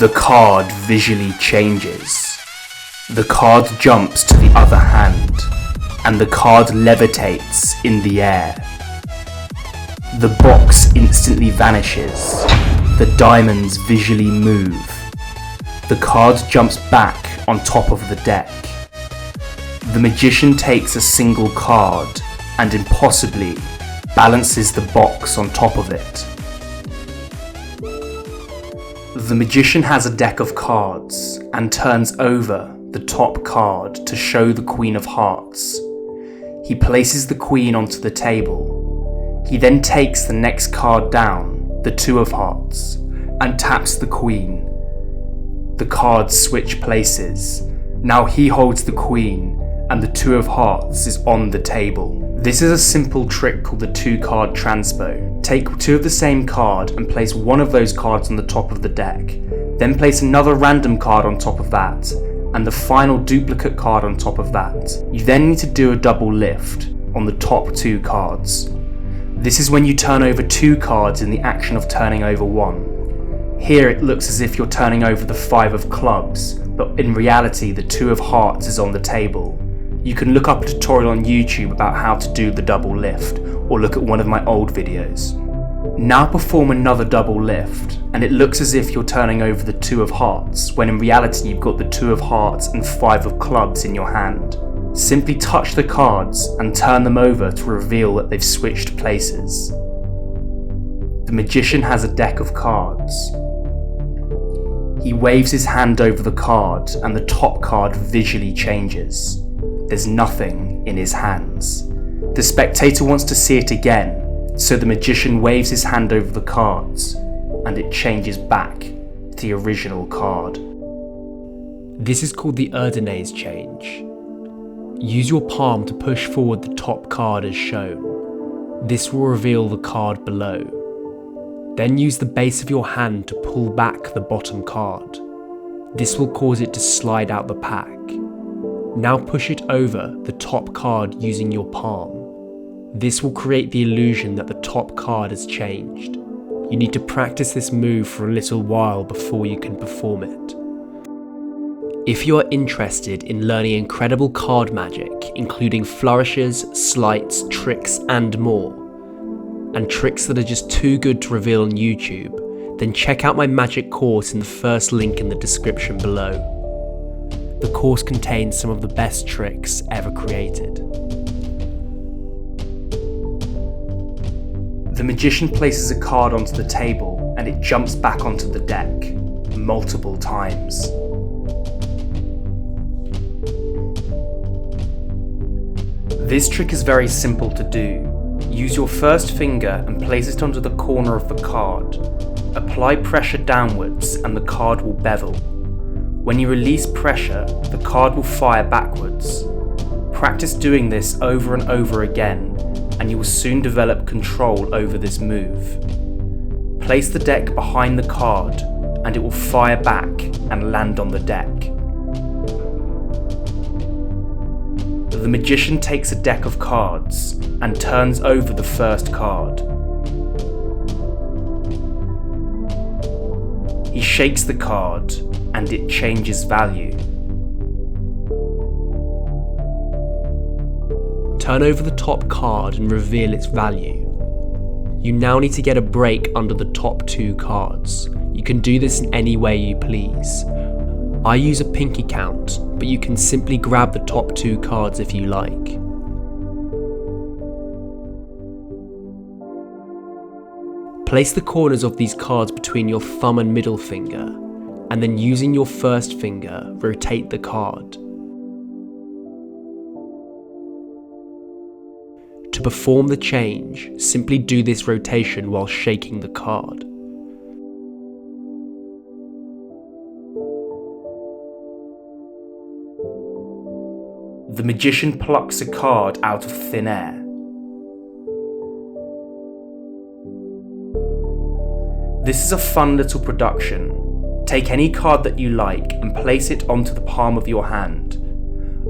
The card visually changes. The card jumps to the other hand, and the card levitates in the air. The box instantly vanishes. The diamonds visually move. The card jumps back on top of the deck. The magician takes a single card and impossibly balances the box on top of it. The magician has a deck of cards and turns over the top card to show the Queen of Hearts. He places the Queen onto the table. He then takes the next card down, the Two of Hearts, and taps the Queen. The cards switch places. Now he holds the Queen and the Two of Hearts is on the table. This is a simple trick called the two-card transpo. Take two of the same card and place one of those cards on the top of the deck. Then place another random card on top of that, and the final duplicate card on top of that. You then need to do a double lift on the top two cards. This is when you turn over two cards in the action of turning over one. Here it looks as if you're turning over the Five of Clubs, but in reality the Two of Hearts is on the table. You can look up a tutorial on YouTube about how to do the double lift, or look at one of my old videos. Now perform another double lift, and it looks as if you're turning over the Two of Hearts, when in reality you've got the Two of Hearts and Five of Clubs in your hand. Simply touch the cards and turn them over to reveal that they've switched places. The magician has a deck of cards. He waves his hand over the card and the top card visually changes. There's nothing in his hands. The spectator wants to see it again, so the magician waves his hand over the cards and it changes back to the original card. This is called the Erdonez change. Use your palm to push forward the top card as shown. This will reveal the card below. Then use the base of your hand to pull back the bottom card. This will cause it to slide out the pack. Now push it over the top card using your palm. This will create the illusion that the top card has changed. You need to practice this move for a little while before you can perform it. If you are interested in learning incredible card magic, including flourishes, sleights, tricks and more, and tricks that are just too good to reveal on YouTube, then check out my magic course in the first link in the description below. The course contains some of the best tricks ever created. The magician places a card onto the table and it jumps back onto the deck multiple times. This trick is very simple to do. Use your first finger and place it onto the corner of the card. Apply pressure downwards and the card will bevel. When you release pressure, the card will fire backwards. Practice doing this over and over again, and you will soon develop control over this move. Place the deck behind the card, and it will fire back and land on the deck. The magician takes a deck of cards and turns over the first card. He shakes the card, and it changes value. Turn over the top card and reveal its value. You now need to get a break under the top two cards. You can do this in any way you please. I use a pinky count, but you can simply grab the top two cards if you like. Place the corners of these cards between your thumb and middle finger, and then using your first finger, rotate the card. To perform the change, simply do this rotation while shaking the card. The magician plucks a card out of thin air. This is a fun little production. Take any card that you like and place it onto the palm of your hand.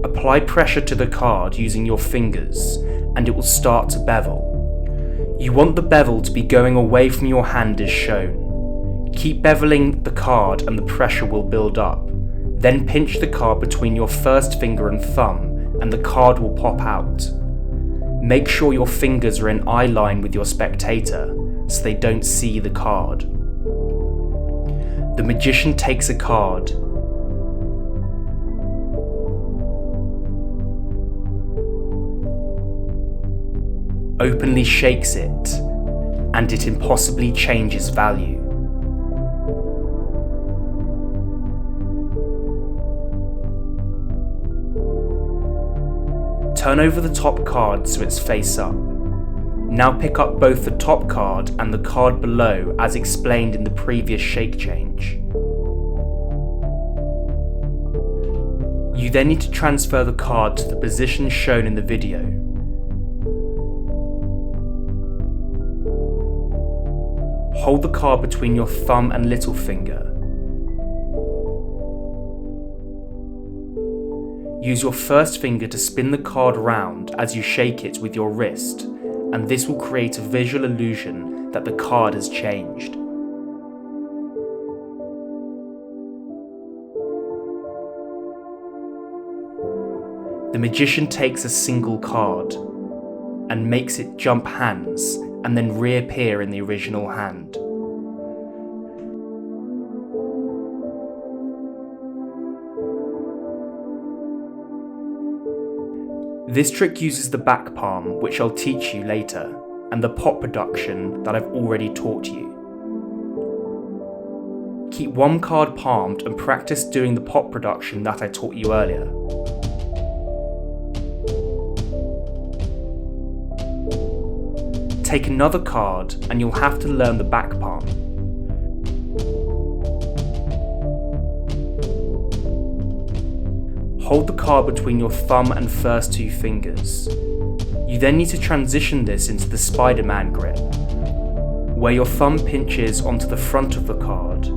Apply pressure to the card using your fingers and it will start to bevel. You want the bevel to be going away from your hand as shown. Keep beveling the card and the pressure will build up. Then pinch the card between your first finger and thumb and the card will pop out. Make sure your fingers are in eye line with your spectator so they don't see the card. The magician takes a card, openly shakes it, and it impossibly changes value. Turn over the top card so it's face up. Now pick up both the top card and the card below as explained in the previous shake change. You then need to transfer the card to the position shown in the video. Hold the card between your thumb and little finger. Use your first finger to spin the card round as you shake it with your wrist, and this will create a visual illusion that the card has changed. The magician takes a single card and makes it jump hands and then reappear in the original hand. This trick uses the back palm, which I'll teach you later, and the pop production that I've already taught you. Keep one card palmed and practice doing the pop production that I taught you earlier. Take another card and you'll have to learn the back palm. Hold the card between your thumb and first two fingers. You then need to transition this into the Spider-Man grip, where your thumb pinches onto the front of the card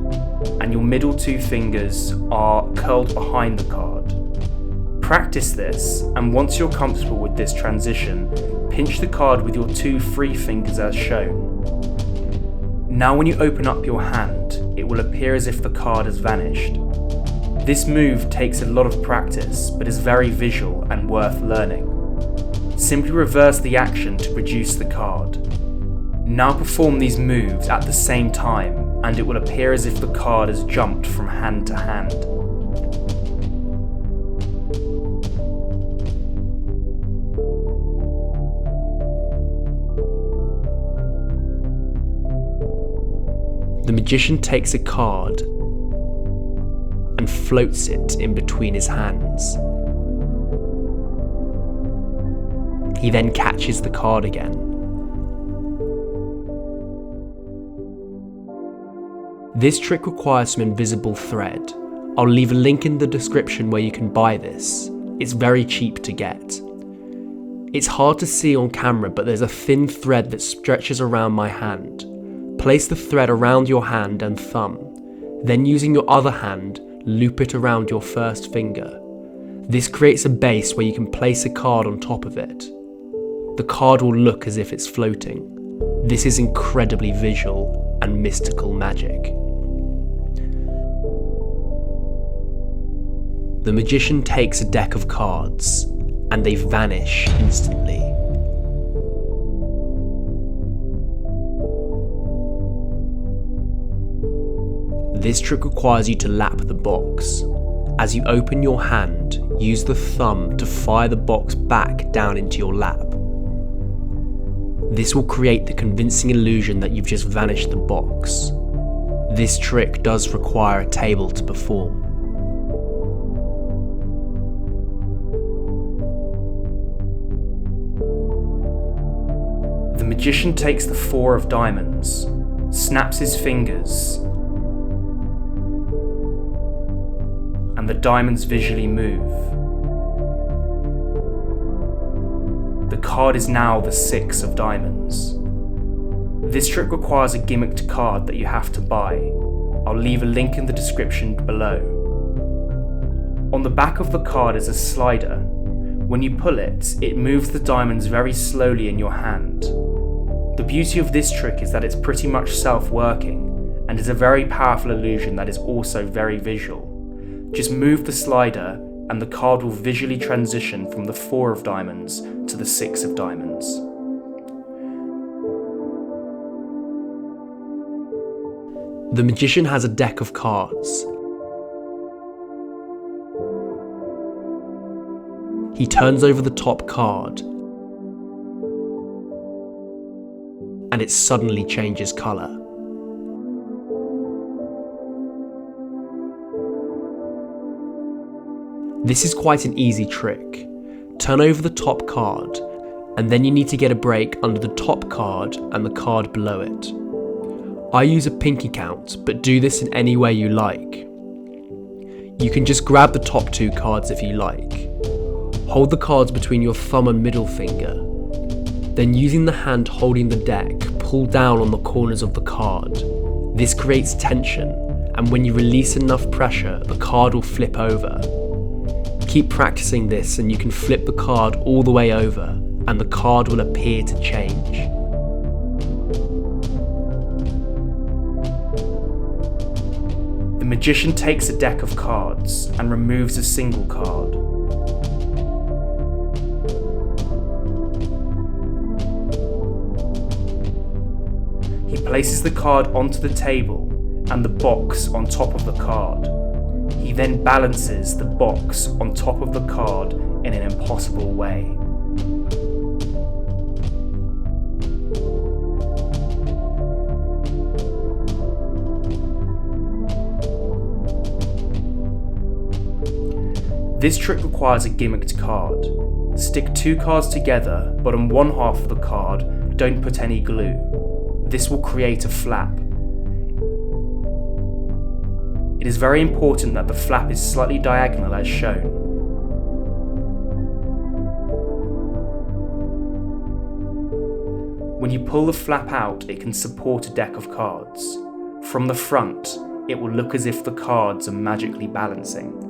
and your middle two fingers are curled behind the card. Practice this, and once you're comfortable with this transition, pinch the card with your two free fingers as shown. Now when you open up your hand, it will appear as if the card has vanished. This move takes a lot of practice, but is very visual and worth learning. Simply reverse the action to produce the card. Now perform these moves at the same time, and it will appear as if the card has jumped from hand to hand. The magician takes a card and floats it in between his hands. He then catches the card again. This trick requires some invisible thread. I'll leave a link in the description where you can buy this. It's very cheap to get. It's hard to see on camera, but there's a thin thread that stretches around my hand. Place the thread around your hand and thumb. Then using your other hand, loop it around your first finger. This creates a base where you can place a card on top of it. The card will look as if it's floating. This is incredibly visual and mystical magic. The magician takes a deck of cards, and they vanish instantly. This trick requires you to lap the box. As you open your hand, use the thumb to fire the box back down into your lap. This will create the convincing illusion that you've just vanished the box. This trick does require a table to perform. The magician takes the 4 of diamonds, snaps his fingers, and the diamonds visually move. The card is now the 6 of diamonds. This trick requires a gimmicked card that you have to buy. I'll leave a link in the description below. On the back of the card is a slider. When you pull it, it moves the diamonds very slowly in your hand. The beauty of this trick is that it's pretty much self-working, and and is a very powerful illusion that is also very visual. Just move the slider and the card will visually transition from the 4 of diamonds to the 6 of diamonds. The magician has a deck of cards. He turns over the top card, and it suddenly changes colour. This is quite an easy trick. Turn over the top card, and then you need to get a break under the top card and the card below it. I use a pinky count, but do this in any way you like. You can just grab the top 2 cards if you like. Hold the cards between your thumb and middle finger. Then using the hand holding the deck, pull down on the corners of the card. This creates tension, and when you release enough pressure, the card will flip over. Keep practicing this and you can flip the card all the way over, and the card will appear to change. The magician takes a deck of cards and removes a single card. He places the card onto the table and the box on top of the card. He then balances the box on top of the card in an impossible way. This trick requires a gimmicked card. Stick 2 cards together, but on one half of the card, don't put any glue. This will create a flap. It is very important that the flap is slightly diagonal as shown. When you pull the flap out, it can support a deck of cards. From the front, it will look as if the cards are magically balancing.